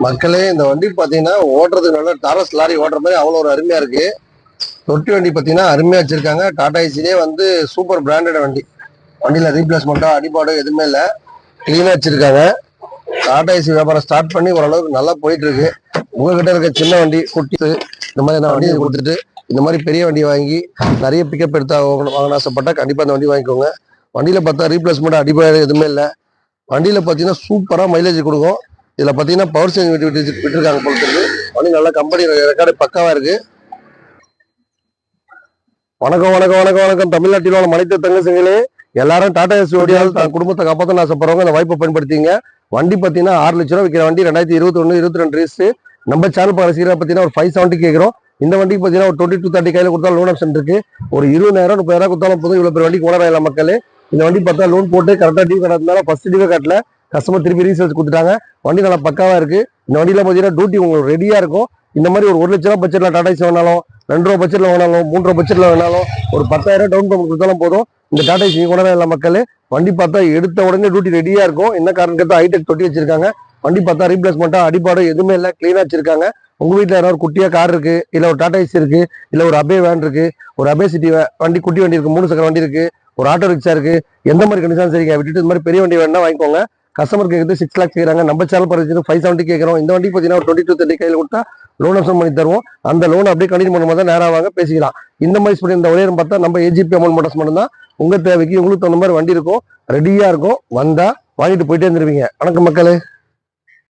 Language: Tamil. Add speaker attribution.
Speaker 1: மக்களே இந்த வண்டி பாத்தீங்கன்னா ஓட்டுறதுக்கு நல்ல டாரஸ் லாரி ஓட்டுற மாதிரி அவ்வளோ ஒரு அருமையா இருக்கு. தொட்டி வண்டி பாத்தீங்கன்னா அருமையா வச்சிருக்காங்க. டாடா ஏசிலே வந்து சூப்பர் பிராண்டட் வண்டி. வண்டியில ரீப்ளேஸ்மெண்டா அடிபாடு எதுவுமே இல்லை, கிளீனா வச்சிருக்காங்க. டாடா ஏசி வியாபாரம் ஸ்டார்ட் பண்ணி ஓரளவுக்கு நல்லா போயிட்டு இருக்கு. உங்ககிட்ட இருக்க சின்ன வண்டி குட்டி இந்த மாதிரி நான் வண்டியை கொடுத்துட்டு இந்த மாதிரி பெரிய வண்டி வாங்கி நிறைய பிக்கப் எடுத்தா வாங்கணும் ஆசைப்பட்டா கண்டிப்பா இந்த வண்டி வாங்கிக்கோங்க. வண்டியில பார்த்தா ரீப்ளேஸ்மெண்ட் அடிபாடு எதுவுமே இல்லை. வண்டியில பாத்தீங்கன்னா சூப்பரா மைலேஜ் கொடுக்கும். இதுல பாத்தீங்கன்னா பவர் சேஞ்ச் விட்டுருக்காங்க போல இருக்கு. வண்டி நல்லா கம்பெனி ரெக்கார்டு பக்காவா இருக்கு. வணக்கம் வணக்கம் வணக்கம் வணக்கம். தமிழ்நாட்டில் உள்ள மனித தங்கச்சிகளே, எல்லாரும் டாடா ஏசி ஓடியால் தான் குடும்பத்தை காப்பாற்ற ஆசைப்படுறவங்க இந்த வாய்ப்பை பயன்படுத்திங்க. வண்டி பாத்தீங்கன்னா 6 லட்சம் ரூபாய் விற்கிற வண்டி 2021 22 ரேஸ். நம்ம சேனல் ரசிகரா பாத்தீங்கன்னா ஒரு 570 கேட்கிறோம். இந்த வண்டிக்கு பாத்தீங்கன்னா ஒரு 22-30 கையில கொடுத்தா லோன் ஆப்ஷன் இருக்கு. ஒரு 20,000 30,000 கொடுத்தாலும் போதும். இவ்வளவு பேர் வண்டிக்கு ஓனர் ஆகலாம் மக்களே. இந்த வண்டி பார்த்தா லோன் போட்டு கரெக்டா டியூ கட்டாதனால ஃபர்ஸ்ட் டியூ கட்டல, கஸ்டமர் திருப்பி ரீசர்ச் கொடுத்துட்டாங்க. வண்டி நல்லா பக்காவா இருக்கு. இந்த வண்டியில பாத்தீங்கன்னா டியூட்டி உங்களுக்கு ரெடியா இருக்கும். இந்த மாதிரி ஒரு 1 லட்ச ரூபாய் பட்ஜெட்ல டாடா ஏசி வேணாலும், 2 ரூபா பட்ஜெட்ல வேணாலும், 3 ரூபா பட்ஜெட்ல வேணாலும் ஒரு 10,000 டவுன் பேமெண்ட் கொடுத்தாலும் போதும். இந்த டாடா ஏசி கூட இல்லை மக்களே. வண்டி பார்த்தா எடுத்த உடனே டியூட்டி ரெடியா இருக்கும். என்ன காரணம் ஹைடெக் தொட்டி வச்சிருக்காங்க. வண்டி பார்த்தா ரீப்ளேஸ்மெண்டா அடிபாடு எதுவுமே இல்லை, கிளீனா வச்சிருக்காங்க. உங்க வீட்டுல யாராவது குட்டியா கார் இருக்கு, இல்ல ஒரு டாடா ஏசி இருக்கு, இல்ல ஒரு அபே வேன் இருக்கு, ஒரு அபே சிட்டி வண்டி குட்டி வண்டி இருக்கு, 3 சக்கர வண்டி இருக்கு, ஒரு ஆட்டோ ரிக்ஷா இருக்கு, எந்த மாதிரி கண்டிஷன் சரிங்க விட்டுட்டு இந்த மாதிரி பெரிய வண்டி வேணா வாங்கிக்கோங்க. கஸ்டமர் கேட்குறது 6 lakhs கேட்கறாங்க. நம்ம சேனல் பரிசு 570 கேட்கிறோம். இந்த வண்டி பார்த்தீங்கன்னா ஒரு 22-30 கையில் கொடுத்தா லோன் ஆப்ஷன் பண்ணி தருவோம். அந்த லோன் அப்படியே கண்டினியூ பண்ணும்போது தான் நேரம் வாங்க பேசிக்கலாம். இந்த மாதிரி ஸ்பீட் இந்த ஒரே பார்த்தா நம்ம ஏஜிபி அமௌண்ட் மோட்டர்ஸ் மட்டும் தான் உங்க தேவைக்கு உங்களுக்கு தகுந்த மாதிரி வண்டி இருக்கும், ரெடியா இருக்கும். வந்தா வாங்கிட்டு போயிட்டே இருந்துருவீங்க. வணக்கம் மக்களே.